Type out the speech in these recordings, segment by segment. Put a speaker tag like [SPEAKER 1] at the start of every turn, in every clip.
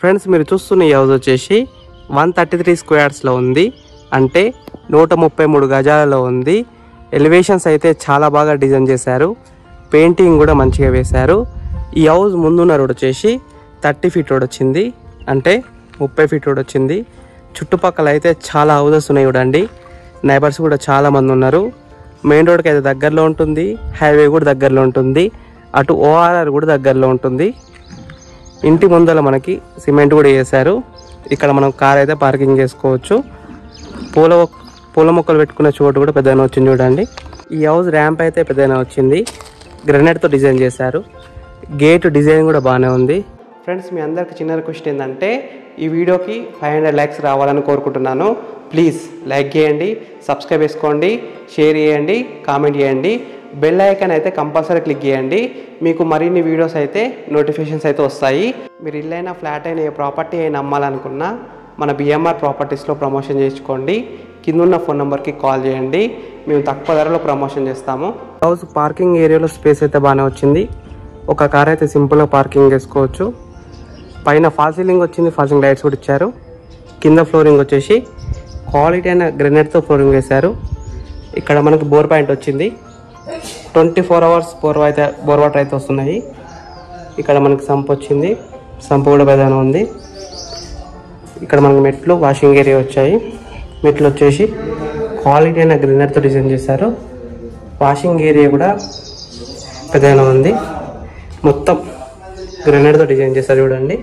[SPEAKER 1] Friends మీరు చూస్తున్న ఈ హౌస్ వచ్చేసి 133 స్క్వేర్స్లో ఉంది, అంటే 133 గజాలలో ఉంది. ఎలివేషన్స్ అయితే చాలా బాగా డిజైన్ చేశారు, పెయింటింగ్ కూడా మంచిగా వేశారు. ఈ హౌస్ ముందున్న రోడ్ వచ్చేసి 30 ఫీట్ రోడ్ వచ్చింది, అంటే 30 ఫీట్ రోడ్ వచ్చింది. చుట్టుపక్కల అయితే చాలా హౌసెస్ ఉన్నాయి చూడండి, నైబర్స్ కూడా చాలా మంది ఉన్నారు. మెయిన్ రోడ్కి అయితే దగ్గరలో ఉంటుంది, హైవే కూడా దగ్గరలో ఉంటుంది, అటు ఓఆర్ఆర్ కూడా దగ్గరలో ఉంటుంది. ఇంటి ముందర మనకి సిమెంట్ కూడా వేశారు. ఇక్కడ మనం కార్ అయితే పార్కింగ్ చేసుకోవచ్చు. పూల మొక్కలు పెట్టుకునే చోటు కూడా పెద్దగా వచ్చింది చూడండి. ఈ హౌస్ ర్యాంప్ అయితే పెద్దగా వచ్చింది, గ్రెనైట్తో డిజైన్ చేశారు. గేట్ డిజైన్ కూడా బాగానే ఉంది. ఫ్రెండ్స్ మీ అందరికి చిన్న రిక్వెస్ట్ ఏంటంటే ఈ వీడియోకి 500 లైక్స్ రావాలని కోరుకుంటున్నాను. ప్లీజ్ లైక్ చేయండి, సబ్స్క్రైబ్ చేసుకోండి, షేర్ చేయండి, కామెంట్ చేయండి. బెల్ ఐకాన్ అయితే కంపల్సరీ క్లిక్ చేయండి. మీకు మరిన్ని వీడియోస్ అయితే నోటిఫికేషన్స్ అయితే వస్తాయి. మీరు ఇల్లైనా ఫ్లాట్ అయినా ఏ ప్రాపర్టీ అయినా అమ్మాలనుకున్నా మన బిఎంఆర్ ప్రాపర్టీస్లో ప్రమోషన్ చేసుకోండి. కింద ఉన్న ఫోన్ నెంబర్కి కాల్ చేయండి, మేము తక్కువ ధరలో ప్రమోషన్ చేస్తాము. హౌస్ పార్కింగ్ ఏరియాలో స్పేస్ అయితే బాగానే వచ్చింది. ఒక కార్ అయితే సింపుల్గా పార్కింగ్ చేసుకోవచ్చు. పైన ఫాల్ సీలింగ్ వచ్చింది, ఫాల్ సీలింగ్ లైట్స్ కూడా ఇచ్చారు. కింద ఫ్లోరింగ్ వచ్చేసి క్వాలిటీ అయిన గ్రెనైట్తో ఫ్లోరింగ్ వేశారు. ఇక్కడ మనకి బోర్ పాయింట్ వచ్చింది, 24 అవర్స్ బోర్ వాటర్ అయితే వస్తున్నాయి. ఇక్కడ మనకి సంప్ వచ్చింది, సంప్ కూడా పెద్దగా ఉంది. ఇక్కడ మనకి మెట్లు, వాషింగ్ ఏరియా వచ్చాయి. మెట్లు వచ్చేసి క్వాలిటీ అయిన గ్రెనైట్తో డిజైన్ చేశారు. వాషింగ్ ఏరియా కూడా పెద్దగా ఉంది, మొత్తం గ్రెనైట్తో డిజైన్ చేశారు చూడండి.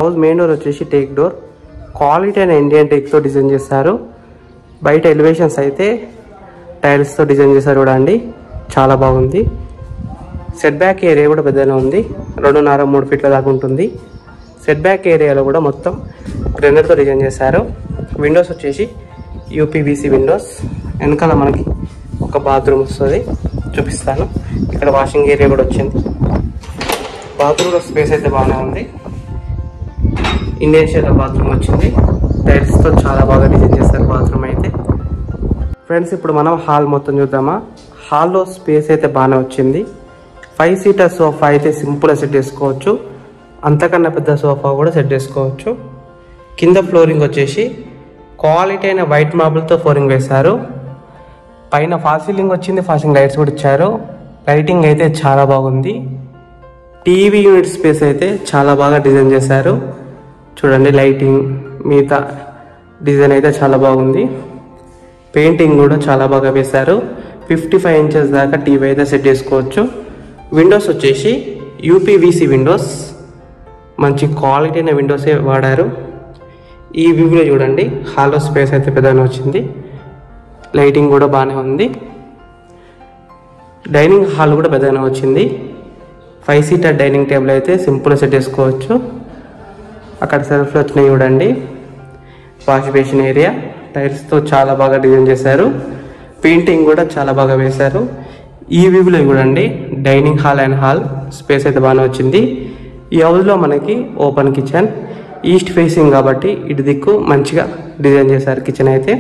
[SPEAKER 1] హౌస్ మెయిన్ డోర్ వచ్చేసి టేక్ డోర్, క్వాలిటీ అయిన ఇండియన్ టేక్తో డిజైన్ చేశారు. బయట ఎలివేషన్స్ అయితే టైల్స్తో డిజైన్ చేశారు చూడండి, చాలా బాగుంది. సెట్ బ్యాక్ ఏరియా కూడా పెద్దగా ఉంది, 2.5-3 ఫీట్ల దాకా ఉంటుంది. సెట్ బ్యాక్ ఏరియాలో కూడా మొత్తం గ్రెనైట్తో డిజైన్ చేశారు. విండోస్ వచ్చేసి యూపీవీసీ విండోస్. వెనకాల మనకి ఒక బాత్రూమ్ వస్తుంది, చూపిస్తాను. ఇక్కడ వాషింగ్ ఏరియా కూడా వచ్చింది. బాత్రూమ్లో స్పేస్ అయితే బాగానే ఉంది. ఇండియన్ స్టైల్ బాత్రూమ్ వచ్చింది, టైల్స్తో చాలా బాగా డిజైన్ చేస్తారు బాత్రూమ్ అయితే. ఫ్రెండ్స్ ఇప్పుడు మనం హాల్ మొత్తం చూద్దామా. హాల్లో స్పేస్ అయితే బాగానే వచ్చింది. 5 సీటర్ సోఫా అయితే సింపుల్గా సెట్ చేసుకోవచ్చు, అంతకన్నా పెద్ద సోఫా కూడా సెట్ చేసుకోవచ్చు. కింద ఫ్లోరింగ్ వచ్చేసి క్వాలిటీ అయిన వైట్ మార్బుల్తో ఫ్లోరింగ్ వేశారు. పైన ఫాల్ సీలింగ్ వచ్చింది, ఫాల్ సీలింగ్ లైట్స్ కూడా ఇచ్చారు. లైటింగ్ అయితే చాలా బాగుంది. టీవీ యూనిట్ స్పేస్ అయితే చాలా బాగా డిజైన్ చేశారు చూడండి. లైటింగ్ మిగతా డిజైన్ అయితే చాలా బాగుంది. పెయింటింగ్ కూడా చాలా బాగా వేశారు. 55 ఇంచెస్ దాకా టీవీ అయితే సెట్ చేసుకోవచ్చు. విండోస్ వచ్చేసి యూపీవీసీ విండోస్, మంచి క్వాలిటీ అయిన విండోసే వాడారు. ఈ వ్యూలో చూడండి, హాల్లో స్పేస్ అయితే పెద్దగా వచ్చింది. లైటింగ్ కూడా బాగానే ఉంది. డైనింగ్ హాల్ కూడా పెద్దగా వచ్చింది. 5 సీటర్ డైనింగ్ టేబుల్ అయితే సింపుల్గా సెట్ చేసుకోవచ్చు. అక్కడ సెల్ఫ్లు వచ్చినాయి చూడండి. వాష్ బేసిన్ ఏరియా టైల్స్తో చాలా బాగా డిజైన్ చేశారు. పెయింటింగ్ కూడా చాలా బాగా వేశారు. ఈ వ్యూలో చూడండి, dining hall and hall space అయితే బాగానే వచ్చింది. ఈ హౌస్లో మనకి ఓపెన్ కిచెన్, ఈస్ట్ ఫేసింగ్ కాబట్టి ఇటు దిక్కు మంచిగా డిజైన్ చేశారు కిచెన్ అయితే.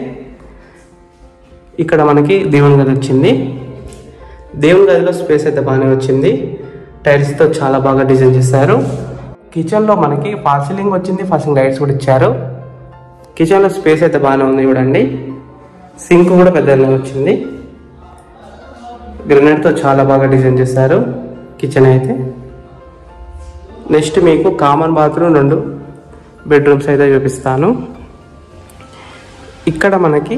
[SPEAKER 1] ఇక్కడ మనకి దేవుని గది వచ్చింది. దేవుని గదిలో స్పేస్ అయితే బాగానే వచ్చింది. టైల్స్తో చాలా బాగా డిజైన్ చేశారు. కిచెన్లో మనకి ఫాల్ సీలింగ్ వచ్చింది, ఫాల్ సీలింగ్ లైట్స్ కూడా ఇచ్చారు. కిచెన్లో స్పేస్ అయితే బాగానే ఉంది చూడండి. సింక్ కూడా పెద్దగా వచ్చింది. గ్రెనైట్తో చాలా బాగా డిజైన్ చేశారు కిచెన్ అయితే. నెక్స్ట్ మీకు కామన్ బాత్రూమ్, 2 బెడ్రూమ్స్ అయితే చూపిస్తాను. ఇక్కడ మనకి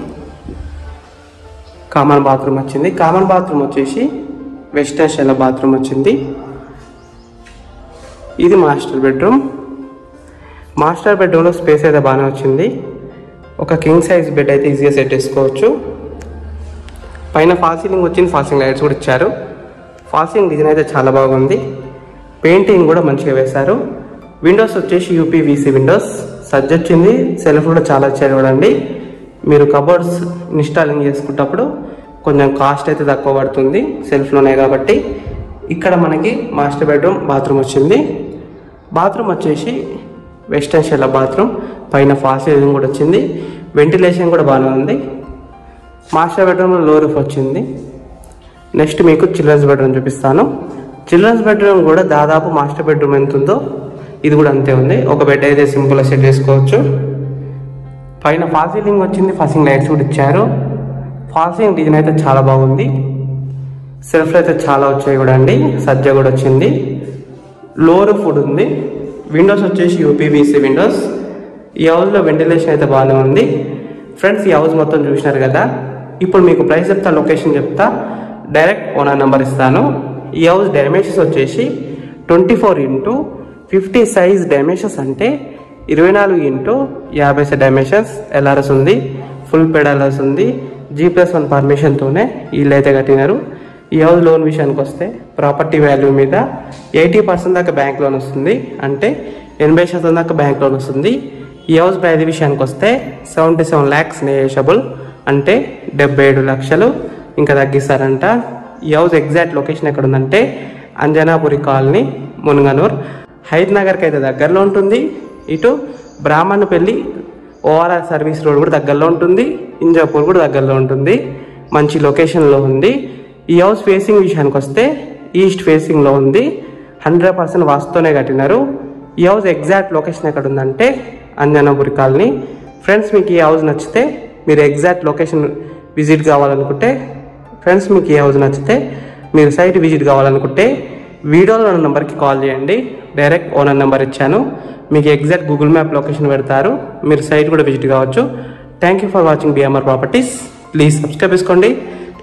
[SPEAKER 1] కామన్ బాత్రూమ్ వచ్చింది. కామన్ బాత్రూమ్ వచ్చేసి వెస్టర్న్ స్టైల్ బాత్రూమ్ వచ్చింది. ఇది మాస్టర్ బెడ్రూమ్. మాస్టర్ బెడ్రూమ్లో స్పేస్ అయితే బాగానే వచ్చింది. ఒక కింగ్ సైజ్ బెడ్ అయితే ఈజీగా సెట్ చేసుకోవచ్చు. పైన ఫాల్ సీలింగ్ వచ్చింది, ఫాల్ సీలింగ్ లైట్స్ కూడా ఇచ్చారు. ఫాల్ సీలింగ్ డిజైన్ అయితే చాలా బాగుంది. పెయింటింగ్ కూడా మంచిగా వేశారు. విండోస్ వచ్చేసి యూపీవీసీ విండోస్ సజ్జ వచ్చింది. సెల్ఫ్ కూడా చాలా ఇచ్చారు చూడండి. మీరు కబోర్డ్స్ ఇన్స్టాలింగ్ చేసుకున్నప్పుడు కొంచెం కాస్ట్ అయితే తక్కువ పడుతుంది, సెల్ఫ్లోనే కాబట్టి. ఇక్కడ మనకి మాస్టర్ బెడ్రూమ్, బాత్రూమ్ వచ్చింది. బాత్రూమ్ వచ్చేసి వెస్టర్న్ స్టైల్ బాత్రూమ్, పైన ఫాల్ సీలింగ్ కూడా వచ్చింది. వెంటిలేషన్ కూడా బాగానే ఉంది. మాస్టర్ బెడ్రూమ్లో లో రూఫ్ వచ్చింది. నెక్స్ట్ మీకు చిల్డ్రన్స్ బెడ్రూమ్ చూపిస్తాను. చిల్డ్రన్స్ బెడ్రూమ్ కూడా దాదాపు మాస్టర్ బెడ్రూమ్ ఎంత ఉందో ఇది కూడా అంతే ఉంది. ఒక బెడ్ అయితే సింపుల్గా సెట్ చేసుకోవచ్చు. పైన ఫాల్ సీలింగ్ వచ్చింది, ఫాల్సింగ్ లైట్స్ కూడా ఇచ్చారు. ఫాల్సింగ్ డిజైన్ అయితే చాలా బాగుంది. సెల్ఫ్లు అయితే చాలా వచ్చాయి కూడా అండి, సజ్జ కూడా వచ్చింది. లోవర్ ఫుడ్ ఉంది. విండోస్ వచ్చేసి యూపీవీసీ విండోస్. ఈ హౌస్లో వెంటిలేషన్ అయితే బాగానే ఉంది. ఫ్రెండ్స్ ఈ హౌస్ మొత్తం చూసినారు కదా. ఇప్పుడు మీకు ప్రైస్ చెప్తా, లొకేషన్ చెప్తా, డైరెక్ట్ ఓనర్ నెంబర్ ఇస్తాను. ఈ హౌస్ డైమెన్షన్స్ వచ్చేసి 24x50 సైజ్ డైమెన్షన్స్, అంటే 24x50 డైమెన్షన్స్. ఎల్ఆర్ఎస్ ఉంది, ఫుల్ పెడాలర్స్ ఉంది. G+1 పర్మిషన్తోనే ఇల్లు అయితే కట్టినారు. ఈ హౌస్ లోన్ విషయానికి వస్తే ప్రాపర్టీ వాల్యూ మీద 80% దాకా బ్యాంక్ లోన్ వస్తుంది, అంటే 80% దాకా బ్యాంక్ లోన్ వస్తుంది. ఈ హౌస్ ప్రైస్ విషయానికి వస్తే 77 lakhs నెగోషియబుల్, అంటే 77 లక్షలు ఇంకా తగ్గిస్తారంట. ఈ హౌస్ ఎగ్జాక్ట్ లొకేషన్ ఎక్కడ ఉందంటే అంజనాపురి కాలనీ, మున్గనూర్. హైదనగర్కి అయితే దగ్గరలో ఉంటుంది. ఇటు బ్రాహ్మణపల్లి ఓఆర్ఆర్ సర్వీస్ రోడ్ కూడా దగ్గరలో ఉంటుంది. ఇంజాపూర్ కూడా దగ్గరలో ఉంటుంది. మంచి లొకేషన్లో ఉంది. ఈ హౌస్ ఫేసింగ్ విషయానికి వస్తే ఈస్ట్ ఫేసింగ్లో ఉంది. 100% వాస్తుతోనే కట్టినారు. ఈ హౌస్ ఎగ్జాక్ట్ లొకేషన్ ఎక్కడ ఉందంటే అంజనాపురి కాలనీ. ఫ్రెండ్స్ మీకు ఈ హౌస్ నచ్చితే మీరు ఎగ్జాక్ట్ లొకేషన్ విజిట్ కావాలనుకుంటే, ఫ్రెండ్స్ మీకు ఈ హౌస్ నచ్చితే మీరు సైట్ విజిట్ కావాలనుకుంటే వీడియోలో ఉన్న నెంబర్కి కాల్ చేయండి. డైరెక్ట్ ఓనర్ నెంబర్ ఇచ్చాను. మీకు ఎగ్జాక్ట్ గూగుల్ మ్యాప్ లొకేషన్ పెడతారు, మీరు సైట్ కూడా విజిట్ కావచ్చు. Thank you for watching BMR properties. Please subscribe చేసుకోండి,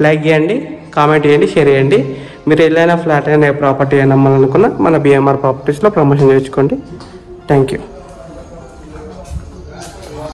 [SPEAKER 1] లైక్ చేయండి, కామెంట్ చేయండి, షేర్ చేయండి. మీరు ఏదైనా ఫ్లాట్ అయినా ప్రాపర్టీ అయినా అమ్మాలనుకున్నా మన బిఎంఆర్ ప్రాపర్టీస్లో ప్రమోషన్ చేసుకోండి. Thank you.